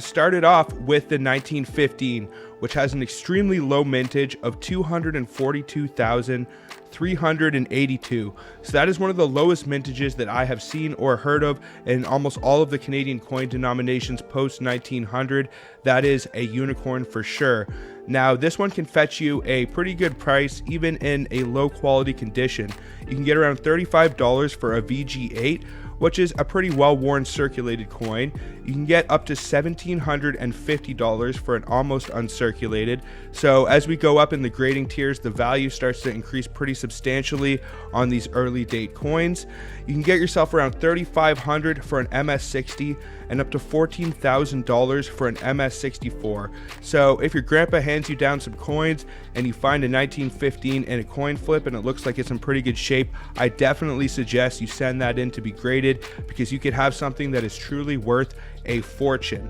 started off with the 1915, which has an extremely low mintage of 242,382. So that is one of the lowest mintages that I have seen or heard of in almost all of the Canadian coin denominations post 1900. That is a unicorn for sure. Now, this one can fetch you a pretty good price even in a low quality condition. You can get around $35 for a VG8, which is a pretty well-worn circulated coin. You can get up to $1,750 for an almost uncirculated. So as we go up in the grading tiers, the value starts to increase pretty substantially on these early date coins. You can get yourself around $3,500 for an MS60 and up to $14,000 for an MS64. So if your grandpa hands you down some coins and you find a 1915 in a coin flip and it looks like it's in pretty good shape, I definitely suggest you send that in to be graded, because you could have something that is truly worth a fortune.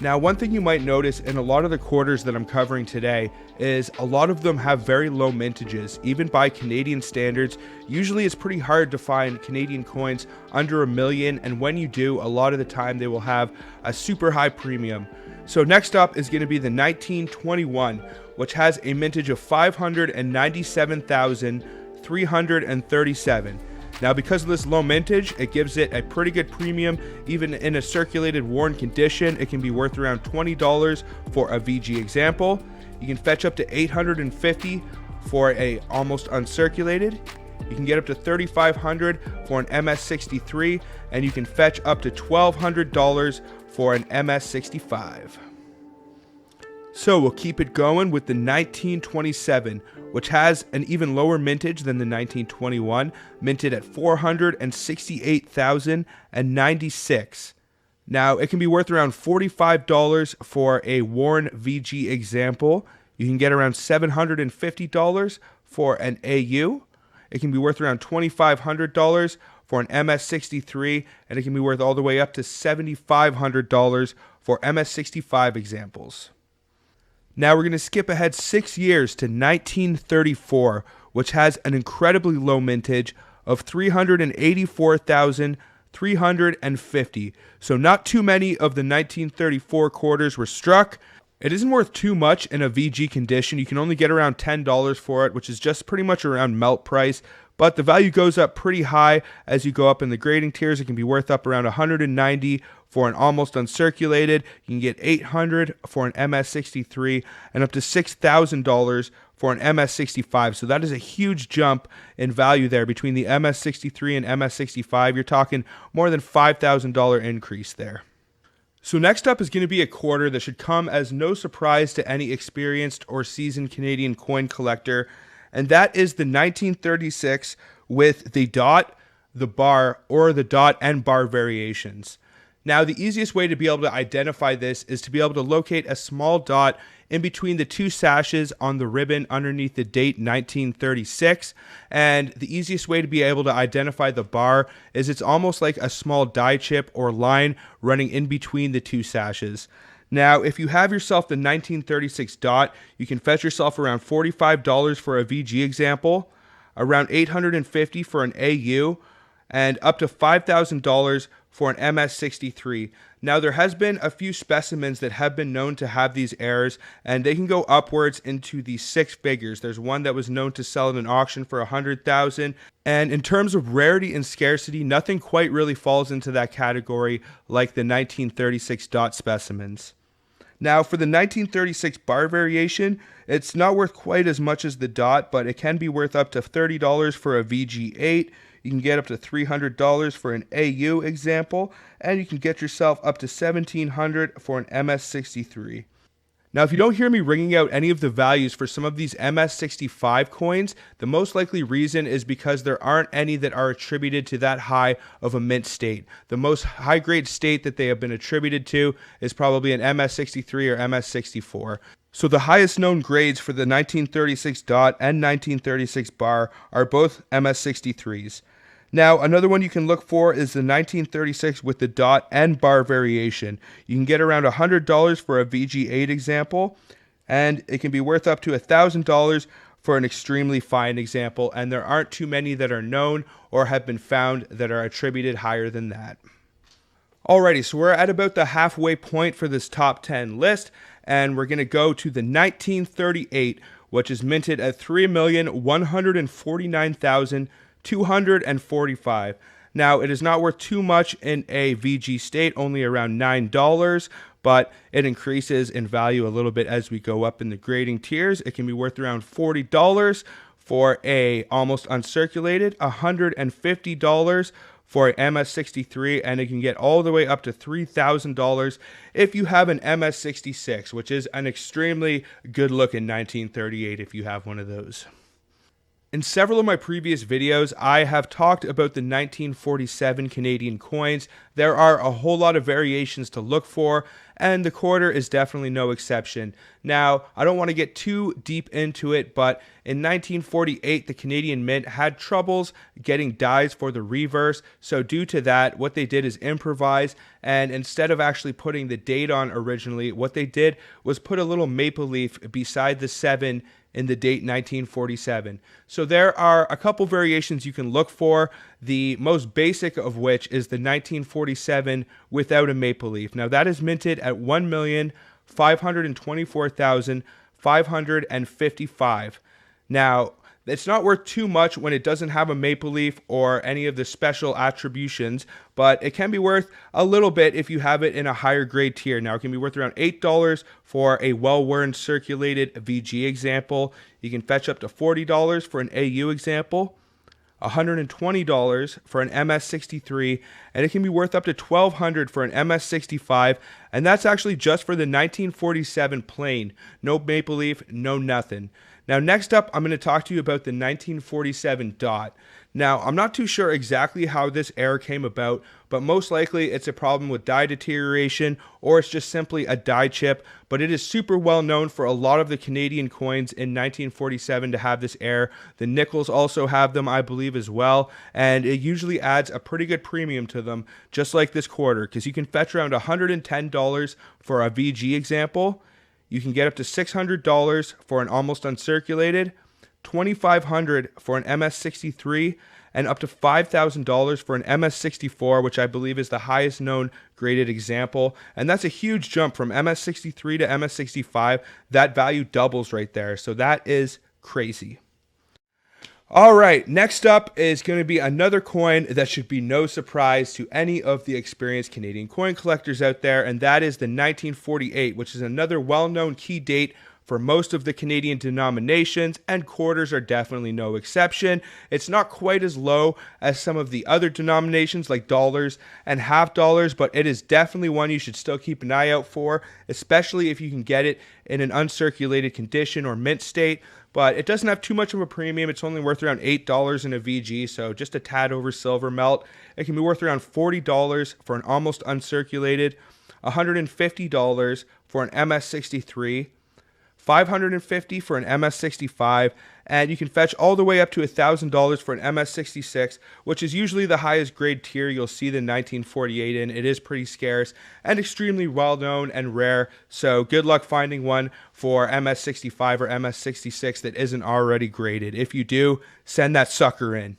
Now, one thing you might notice in a lot of the quarters that I'm covering today is a lot of them have very low mintages. Even by Canadian standards, usually it's pretty hard to find Canadian coins under $1 million, and when you do, a lot of the time they will have a super high premium. So next up is going to be the 1921, which has a mintage of 597,337. Now, because of this low mintage, it gives it a pretty good premium. Even in a circulated worn condition, it can be worth around $20 for a VG example. You can fetch up to $850 for a almost uncirculated. You can get up to $3,500 for an MS63, and you can fetch up to $1,200 for an MS65. So we'll keep it going with the 1927, which has an even lower mintage than the 1921, minted at 468,096. Now, it can be worth around $45 for a worn VG example. You can get around $750 for an AU. It can be worth around $2,500 for an MS63, and it can be worth all the way up to $7,500 for MS65 examples. Now we're going to skip ahead 6 years to 1934, which has an incredibly low mintage of 384,350. So not too many of the 1934 quarters were struck. It isn't worth too much in a VG condition. You can only get around $10 for it, which is just pretty much around melt price. But the value goes up pretty high as you go up in the grading tiers. It can be worth up around $190 for an almost uncirculated. You can get $800 for an MS63 and up to $6,000 for an MS65. So that is a huge jump in value there between the MS63 and MS65. You're talking more than $5,000 increase there. So next up is going to be a quarter that should come as no surprise to any experienced or seasoned Canadian coin collector, and that is the 1936 with the dot, the bar, or the dot and bar variations. Now, the easiest way to be able to identify this is to be able to locate a small dot in between the two sashes on the ribbon underneath the date 1936. And the easiest way to be able to identify the bar is it's almost like a small die chip or line running in between the two sashes. Now, if you have yourself the 1936 dot, you can fetch yourself around $45 for a VG example, around $850 for an AU, and up to $5,000 for an MS63. Now, there has been a few specimens that have been known to have these errors, and they can go upwards into the six figures. There's one that was known to sell at an auction for $100,000, and in terms of rarity and scarcity, nothing quite really falls into that category like the 1936 dot specimens. Now, for the 1936 bar variation, it's not worth quite as much as the dot, but it can be worth up to $30 for a VG8. You can get up to $300 for an AU example, and you can get yourself up to $1,700 for an MS63. Now, if you don't hear me ringing out any of the values for some of these MS65 coins, the most likely reason is because there aren't any that are attributed to that high of a mint state. The most high-grade state that they have been attributed to is probably an MS63 or MS64. So the highest known grades for the 1936 dot and 1936 bar are both MS63s. Now, another one you can look for is the 1936 with the dot and bar variation. You can get around $100 for a VG8 example, and it can be worth up to $1,000 for an extremely fine example, and there aren't too many that are known or have been found that are attributed higher than that. Alrighty, so we're at about the halfway point for this top 10 list, and we're going to go to the 1938, which is minted at 3,149,245. Now, it is not worth too much in a VG state, only around $9, but it increases in value a little bit as we go up in the grading tiers. It can be worth around $40 for a almost uncirculated, $150 for an MS63, and it can get all the way up to $3,000 if you have an MS66, which is an extremely good looking 1938 if you have one of those. In several of my previous videos, I have talked about the 1947 Canadian coins. There are a whole lot of variations to look for, and the quarter is definitely no exception. Now, I don't want to get too deep into it, but in 1948, the Canadian Mint had troubles getting dies for the reverse. So due to that, what they did is improvise, and instead of actually putting the date on originally, what they did was put a little maple leaf beside the 7 in the date 1947. So there are a couple variations you can look for, the most basic of which is the 1947 without a maple leaf. Now that is minted at 1,524,555. Now, it's not worth too much when it doesn't have a maple leaf or any of the special attributions, but it can be worth a little bit if you have it in a higher grade tier. Now, it can be worth around $8 for a well-worn circulated VG example. You can fetch up to $40 for an AU example, $120 for an MS63, and it can be worth up to $1,200 for an MS65, and that's actually just for the 1947 plain. No maple leaf, no nothing. Now, next up, I'm going to talk to you about the 1947 dot. Now, I'm not too sure exactly how this error came about, but most likely it's a problem with die deterioration, or it's just simply a die chip, but it is super well known for a lot of the Canadian coins in 1947 to have this error. The nickels also have them, I believe, as well, and it usually adds a pretty good premium to them, just like this quarter, because you can fetch around $110 for a VG example. You can get up to $600 for an almost uncirculated, $2,500 for an MS63, and up to $5,000 for an MS64, which I believe is the highest known graded example. And that's a huge jump from MS63 to MS65. That value doubles right there. So that is crazy. All right, next up is going to be another coin that should be no surprise to any of the experienced Canadian coin collectors out there, and that is the 1948, which is another well-known key date for most of the Canadian denominations, and quarters are definitely no exception. It's not quite as low as some of the other denominations like dollars and half dollars, but it is definitely one you should still keep an eye out for, especially if you can get it in an uncirculated condition or mint state. But it doesn't have too much of a premium. It's only worth around $8 in a VG, so just a tad over silver melt. It can be worth around $40 for an almost uncirculated, $150 for an MS63, $550 for an MS65, and you can fetch all the way up to $1,000 for an MS66, which is usually the highest grade tier you'll see the 1948 in. It is pretty scarce and extremely well known and rare, so good luck finding one for MS65 or MS66 that isn't already graded. If you do, send that sucker in.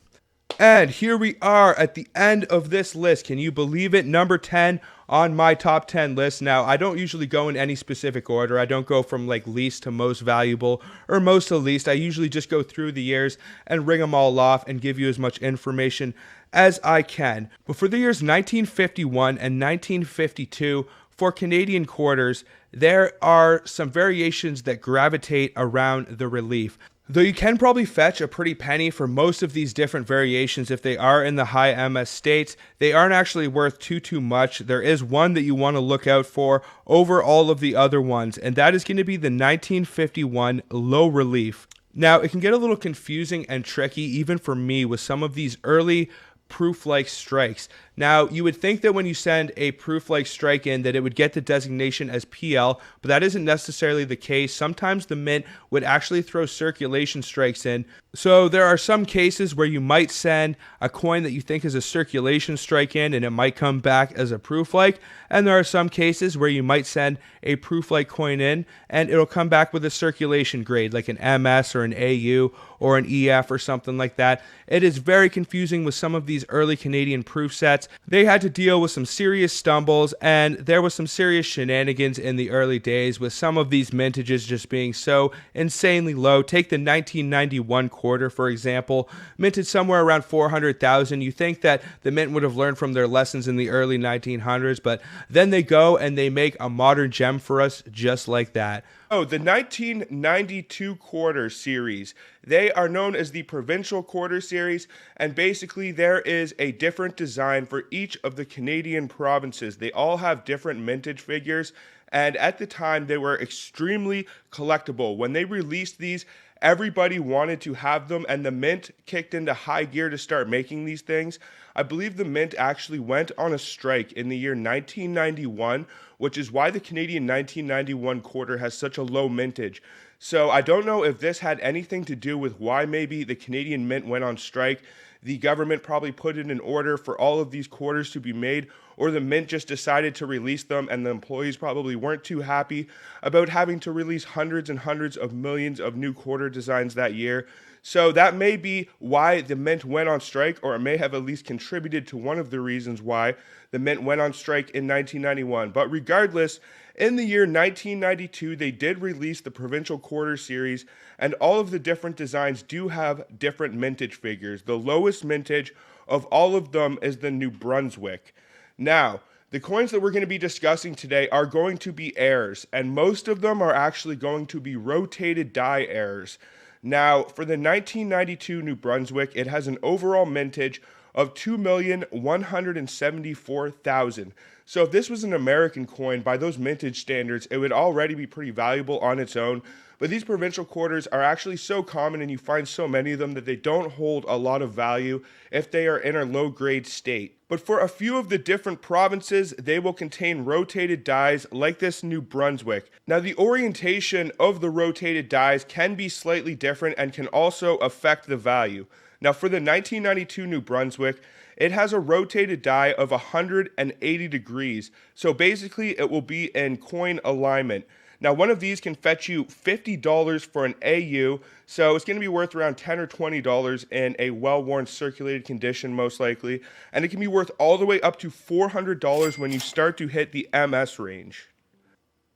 And here we are at the end of this list. Can you believe it? Number 10 on my top 10 list. Now, I don't usually go in any specific order. I don't go from like least to most valuable or most to least. I usually just go through the years and ring them all off and give you as much information as I can. But for the years 1951 and 1952, for Canadian quarters, there are some variations that gravitate around the relief. Though you can probably fetch a pretty penny for most of these different variations if they are in the high MS states, they aren't actually worth too much. There is one that you want to look out for over all of the other ones, and that is going to be the 1951 low relief. Now, it can get a little confusing and tricky even for me with some of these early proof-like strikes. Now, you would think that when you send a proof-like strike in that it would get the designation as PL, but that isn't necessarily the case. Sometimes the mint would actually throw circulation strikes in So there are some cases where you might send a coin that you think is a circulation strike in and it might come back as a proof-like. And there are some cases where you might send a proof-like coin in and it'll come back with a circulation grade like an MS or an AU or an EF or something like that. It is very confusing with some of these early Canadian proof sets. They had to deal with some serious stumbles and there was some serious shenanigans in the early days with some of these mintages just being so insanely low. Take the 1991 quarter, for example, minted somewhere around 400,000. You think that the mint would have learned from their lessons in the early 1900s, but then they go and they make a modern gem for us just like that. Oh, the 1992 quarter series. They are known as the provincial quarter series, and basically there is a different design for each of the Canadian provinces. They all have different mintage figures, and at the time they were extremely collectible. When they released these, everybody wanted to have them, and the mint kicked into high gear to start making these things. I believe the mint actually went on a strike in the year 1991, which is why the Canadian 1991 quarter has such a low mintage. So I don't know if this had anything to do with why maybe the Canadian mint went on strike. The government probably put in an order for all of these quarters to be made, or the mint just decided to release them and the employees probably weren't too happy about having to release hundreds and hundreds of millions of new quarter designs that year. So that may be why the mint went on strike, or it may have at least contributed to one of the reasons why the mint went on strike in 1991. But regardless, in the year 1992, they did release the provincial quarter series, and all of the different designs do have different mintage figures. The lowest mintage of all of them is the New Brunswick. Now, the coins that we're going to be discussing today are going to be heirs, and most of them are actually going to be rotated die heirs. Now, for the 1992 New Brunswick, it has an overall mintage of 2,174,000. So if this was an American coin, by those mintage standards, it would already be pretty valuable on its own. But these provincial quarters are actually so common and you find so many of them that they don't hold a lot of value if they are in a low-grade state. But for a few of the different provinces, they will contain rotated dies like this New Brunswick. Now, the orientation of the rotated dies can be slightly different and can also affect the value. Now, for the 1992 New Brunswick, it has a rotated die of 180 degrees. So basically, it will be in coin alignment. Now, one of these can fetch you $50 for an AU, so it's going to be worth around $10 or $20 in a well-worn circulated condition, most likely. And it can be worth all the way up to $400 when you start to hit the MS range.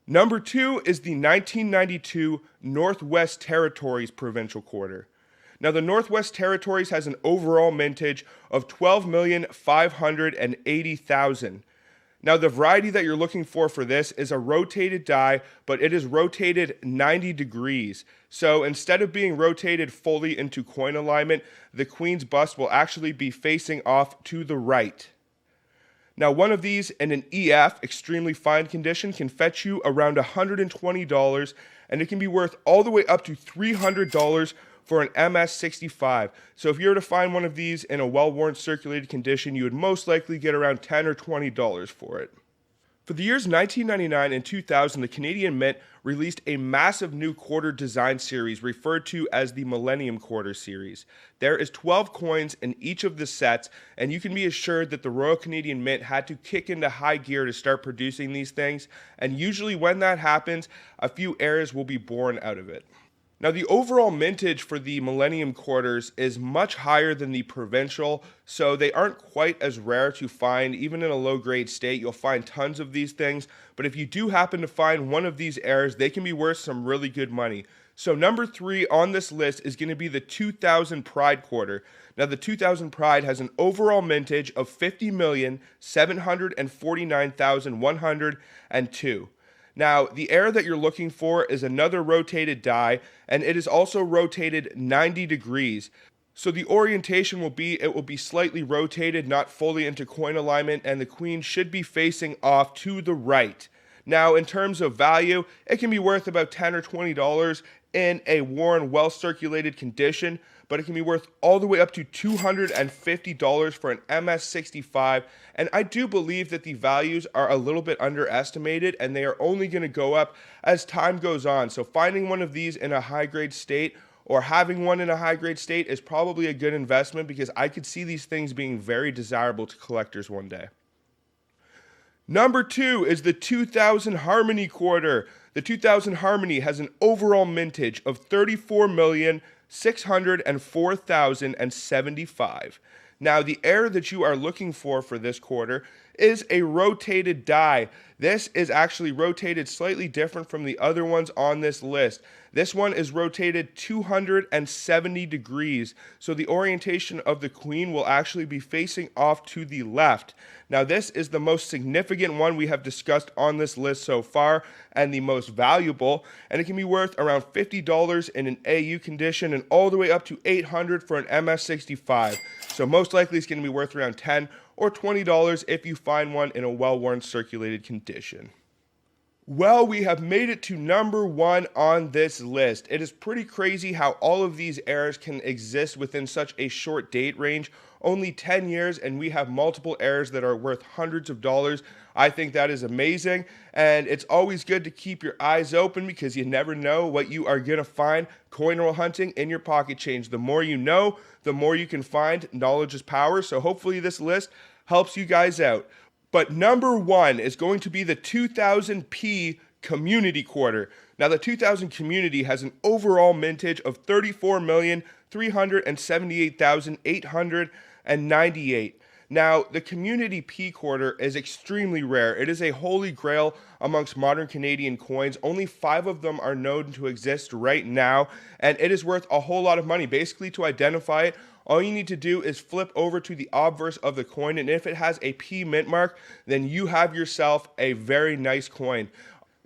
Number 2 is the 1992 Northwest Territories Provincial Quarter. Now, the Northwest Territories has an overall mintage of 12,580,000. Now, the variety that you're looking for this is a rotated die, but it is rotated 90 degrees. So instead of being rotated fully into coin alignment, the Queen's bust will actually be facing off to the right. Now, one of these in an EF, extremely fine condition, can fetch you around $120, and it can be worth all the way up to $300 for an MS65. So if you were to find one of these in a well-worn circulated condition, you would most likely get around $10 or $20 for it. For the years 1999 and 2000, the Canadian Mint released a massive new quarter design series referred to as the Millennium Quarter Series. There is 12 coins in each of the sets, and you can be assured that the Royal Canadian Mint had to kick into high gear to start producing these things, and usually when that happens, a few heirs will be born out of it. Now, the overall mintage for the Millennium Quarters is much higher than the provincial, so they aren't quite as rare to find. Even in a low-grade state, you'll find tons of these things, but if you do happen to find one of these heirs, they can be worth some really good money. So number 3 on this list is going to be the 2000 Pride Quarter. Now, the 2000 Pride has an overall mintage of 50,749,102. Now, the heir that you're looking for is another rotated die, and it is also rotated 90 degrees. So the orientation will be, it will be slightly rotated, not fully into coin alignment, and the Queen should be facing off to the right. Now, in terms of value, it can be worth about $10 or $20 in a worn, well-circulated condition, but it can be worth all the way up to $250 for an MS65, and I do believe that the values are a little bit underestimated, and they are only going to go up as time goes on. So finding one of these in a high-grade state or having one in a high grade state is probably a good investment because I could see these things being very desirable to collectors one day. Number 2 is the 2000 Harmony quarter. The 2000 Harmony has an overall mintage of 34,604,075. Now, the error that you are looking for this quarter is a rotated die. This is actually rotated slightly different from the other ones on this list. This one is rotated 270 degrees, so the orientation of the queen will actually be facing off to the left. Now, this is the most significant one we have discussed on this list so far, and the most valuable, and it can be worth around $50 in an AU condition and all the way up to $800 for an MS65. So most likely it's going to be worth around $10 or $20 if you find one in a well-worn circulated condition. Well, we have made it to number 1 on this list. It is pretty crazy how all of these errors can exist within such a short date range, only 10 years, and we have multiple errors that are worth hundreds of dollars. I think that is amazing, and it's always good to keep your eyes open because you never know what you are going to find coin roll hunting in your pocket change. The more you know, the more you can find. Knowledge is power, so hopefully this list helps you guys out. But number 1 is going to be the 2000P Community Quarter. Now, the 2000 Community has an overall mintage of 34,378,898. Now, the Community P Quarter is extremely rare. It is a holy grail amongst modern Canadian coins. Only 5 of them are known to exist right now, and it is worth a whole lot of money. Basically, to identify it, all you need to do is flip over to the obverse of the coin, and if it has a P mint mark, then you have yourself a very nice coin.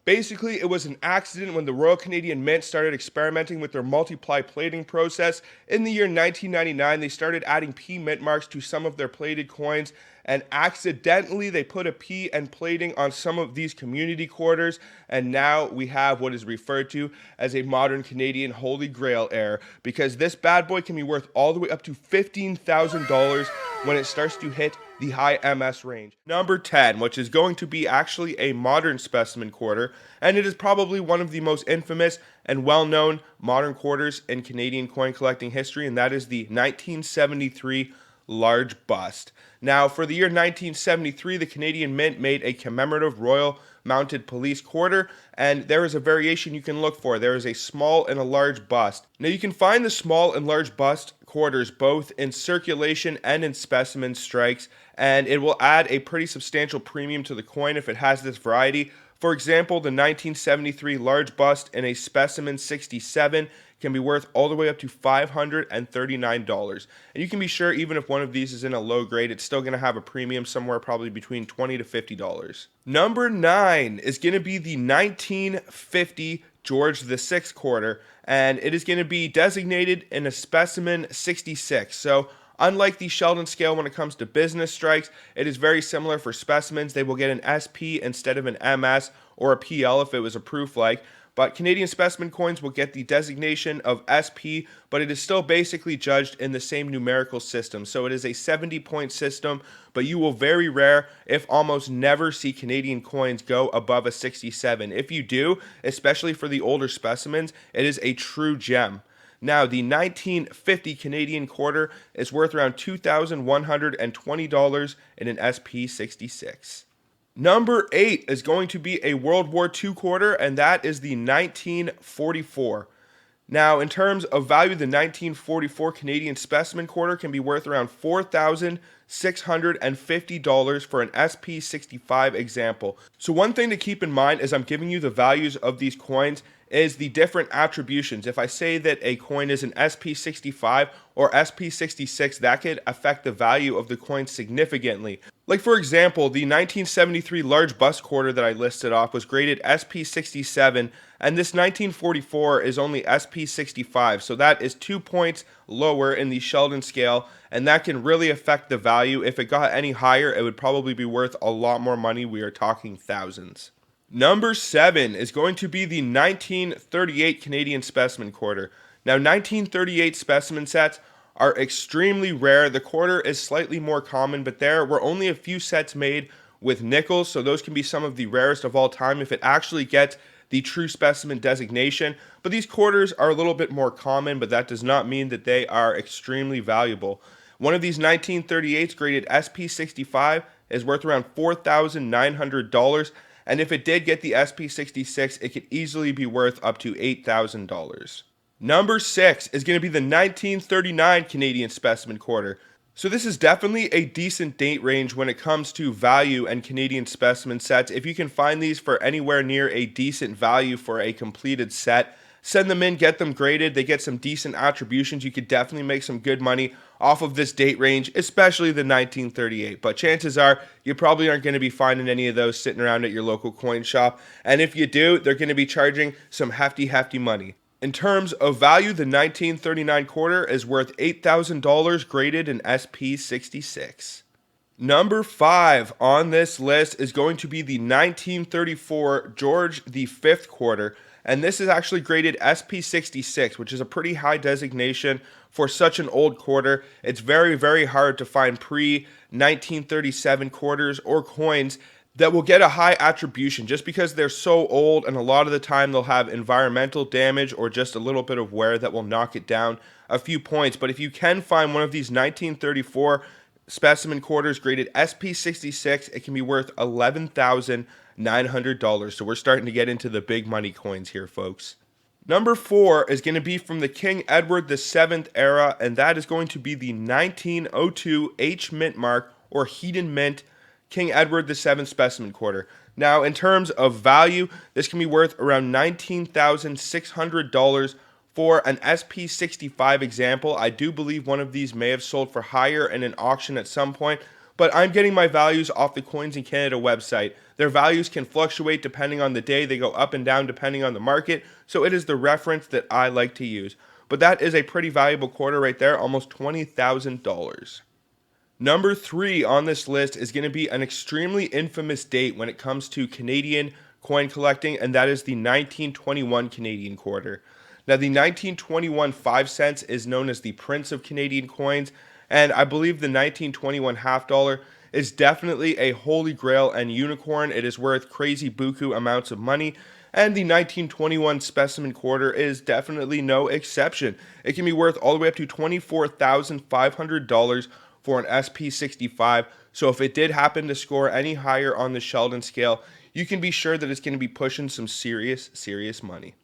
Basically, it was an accident when the Royal Canadian Mint started experimenting with their multiply plating process. In the year 1999, they started adding P mint marks to some of their plated coins, and accidentally they put a P and plating on some of these community quarters, and now we have what is referred to as a modern Canadian Holy Grail error, because this bad boy can be worth all the way up to $15,000 when it starts to hit the high MS range. Number 10, which is going to be actually a modern specimen quarter, and it is probably one of the most infamous and well-known modern quarters in Canadian coin collecting history, and that is the 1973 large bust. Now, for the year 1973, the Canadian Mint made a commemorative Royal Mounted Police quarter, and there is a variation you can look for. There is a small and a large bust. Now, you can find the small and large bust quarters both in circulation and in specimen strikes, and it will add a pretty substantial premium to the coin if it has this variety. For example, the 1973 large bust in a specimen 67 can be worth all the way up to $539. And you can be sure even if one of these is in a low grade, it's still going to have a premium somewhere probably between $20 to $50. Number 9 is going to be the 1950 George VI quarter, and it is going to be designated in a specimen 66. So unlike the Sheldon scale when it comes to business strikes, it is very similar for specimens. They will get an SP instead of an MS or a PL if it was a proof-like. But Canadian specimen coins will get the designation of SP, but it is still basically judged in the same numerical system. So it is a 70-point system, but you will very rare, if almost never, see Canadian coins go above a 67. If you do, especially for the older specimens, it is a true gem. Now, the 1950 Canadian quarter is worth around $2,120 in an SP66. Number 8 is going to be a World War II quarter, and that is the 1944. Now, in terms of value, the 1944 Canadian specimen quarter can be worth around $4,650 for an SP65 example. So one thing to keep in mind as I'm giving you the values of these coins is the different attributions. If I say that a coin is an SP65 or SP66, that could affect the value of the coin significantly. Like for example, the 1973 large bust quarter that I listed off was graded SP67, and this 1944 is only SP65, so that is 2 points lower in the Sheldon scale, and that can really affect the value. If it got any higher, it would probably be worth a lot more money. We are talking thousands. Number 7 is going to be the 1938 Canadian specimen quarter. Now, 1938 specimen sets are extremely rare. The quarter is slightly more common, but there were only a few sets made with nickels, so those can be some of the rarest of all time. If it actually gets the true specimen designation. But these quarters are a little bit more common, but that does not mean that they are extremely valuable. One of these 1938s graded SP65 is worth around $4,900, and if it did get the SP66, it could easily be worth up to $8,000. Number 6 is going to be the 1939 Canadian specimen quarter. So this is definitely a decent date range when it comes to value and Canadian specimen sets. If you can find these for anywhere near a decent value for a completed set, send them in, get them graded. They get some decent attributions. You could definitely make some good money off of this date range, especially the 1938. But chances are you probably aren't going to be finding any of those sitting around at your local coin shop. And if you do, they're going to be charging some hefty money. In terms of value, the 1939 quarter is worth $8,000 graded in SP66. Number 5 on this list is going to be the 1934 George V quarter, and this is actually graded SP66, which is a pretty high designation for such an old quarter. It's very hard to find pre-1937 quarters or coins that will get a high attribution just because they're so old, and a lot of the time they'll have environmental damage or just a little bit of wear that will knock it down a few points. But if you can find one of these 1934 specimen quarters graded SP66, it can be worth $11,900. So we're starting to get into the big money coins here, folks. Number 4 is going to be from the King Edward VII era, and that is going to be the 1902 H mint mark or Hedon mint King Edward VII specimen quarter. Now, in terms of value, this can be worth around $19,600 for an SP65 example. I do believe one of these may have sold for higher in an auction at some point, but I'm getting my values off the Coins in Canada website. Their values can fluctuate depending on the day. They go up and down depending on the market, so it is the reference that I like to use. But that is a pretty valuable quarter right there, almost $20,000. Number 3 on this list is going to be an extremely infamous date when it comes to Canadian coin collecting, and that is the 1921 Canadian quarter. Now, the 1921 5 cents is known as the Prince of Canadian coins, and I believe the 1921 half dollar is definitely a holy grail and unicorn. It is worth crazy buku amounts of money, and the 1921 specimen quarter is definitely no exception. It can be worth all the way up to $24,500 for an SP65. So if it did happen to score any higher on the Sheldon scale, you can be sure that it's going to be pushing some serious money.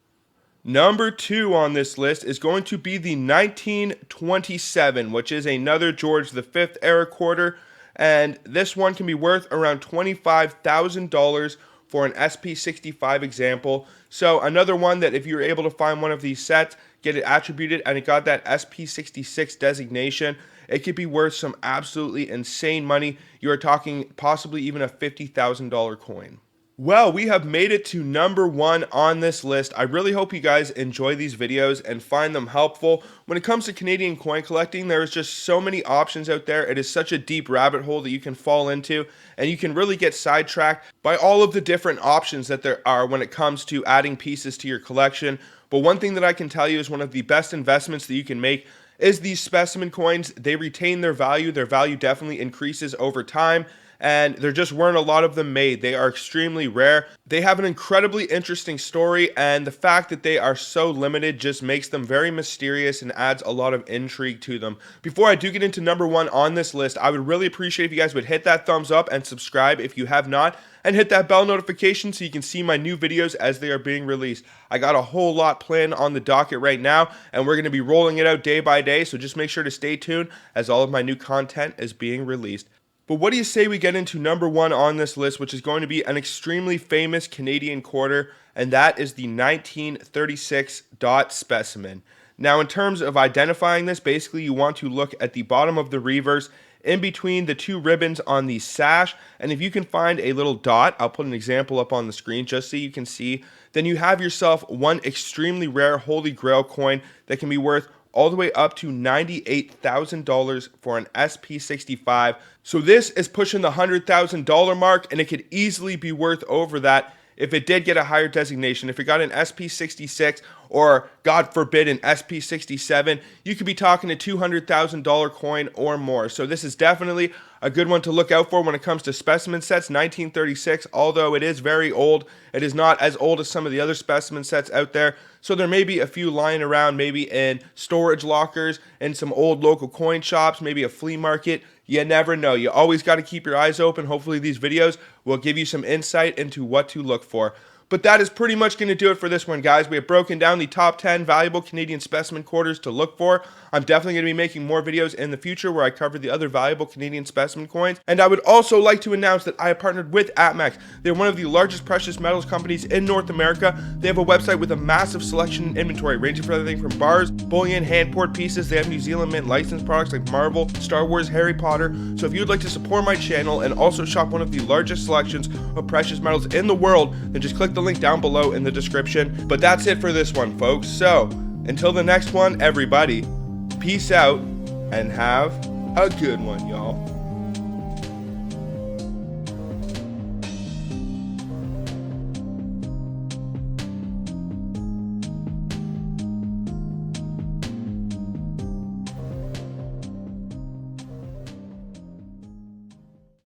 Number 2 on this list is going to be the 1927, which is another George V era quarter, and this one can be worth around $25,000 for an SP65 example. So another one that if you're able to find one of these sets, get it attributed, and it got that SP66 designation, it could be worth some absolutely insane money. You are talking possibly even a $50,000 coin. Well, we have made it to number 1 on this list. I really hope you guys enjoy these videos and find them helpful. When it comes to Canadian coin collecting, there is just so many options out there. It is such a deep rabbit hole that you can fall into, and you can really get sidetracked by all of the different options that there are when it comes to adding pieces to your collection. But one thing that I can tell you is one of the best investments that you can make is these specimen coins. They retain their value. Their value definitely increases over time, and there just weren't a lot of them made. They are extremely rare. They have an incredibly interesting story, and the fact that they are so limited just makes them very mysterious and adds a lot of intrigue to them. Before I do get into number 1 on this list, I would really appreciate if you guys would hit that thumbs up and subscribe if you have not, and hit that bell notification so you can see my new videos as they are being released. I got a whole lot planned on the docket right now, and we're going to be rolling it out day by day, so just make sure to stay tuned as all of my new content is being released. But what do you say we get into number 1 on this list, which is going to be an extremely famous Canadian quarter, and that is the 1936 dot specimen. Now, in terms of identifying this, basically you want to look at the bottom of the reverse in between the 2 ribbons on the sash, and if you can find a little dot, I'll put an example up on the screen just so you can see, then you have yourself one extremely rare Holy Grail coin that can be worth all the way up to $98,000 for an SP65. So this is pushing the $100,000 mark, and it could easily be worth over that if it did get a higher designation. If it got an SP66 or, God forbid, an SP67, you could be talking a $200,000 coin or more. So this is definitely a good one to look out for when it comes to specimen sets. 1936, although it is very old, it is not as old as some of the other specimen sets out there. So there may be a few lying around, maybe in storage lockers, in some old local coin shops, maybe a flea market. You never know. You always got to keep your eyes open. Hopefully these videos will give you some insight into what to look for. But that is pretty much going to do it for this one, guys. We have broken down the top 10 valuable Canadian specimen quarters to look for. I'm definitely going to be making more videos in the future where I cover the other valuable Canadian specimen coins. And I would also like to announce that I have partnered with APMEX. They're one of the largest precious metals companies in North America. They have a website with a massive selection and inventory, ranging from everything from bars, bullion, hand-poured pieces. They have New Zealand Mint licensed products like Marvel, Star Wars, Harry Potter. So if you'd like to support my channel and also shop one of the largest selections of precious metals in the world, then just click the link down below in the description. But that's it for this one, folks. So until the next one, everybody, peace out and have a good one, y'all.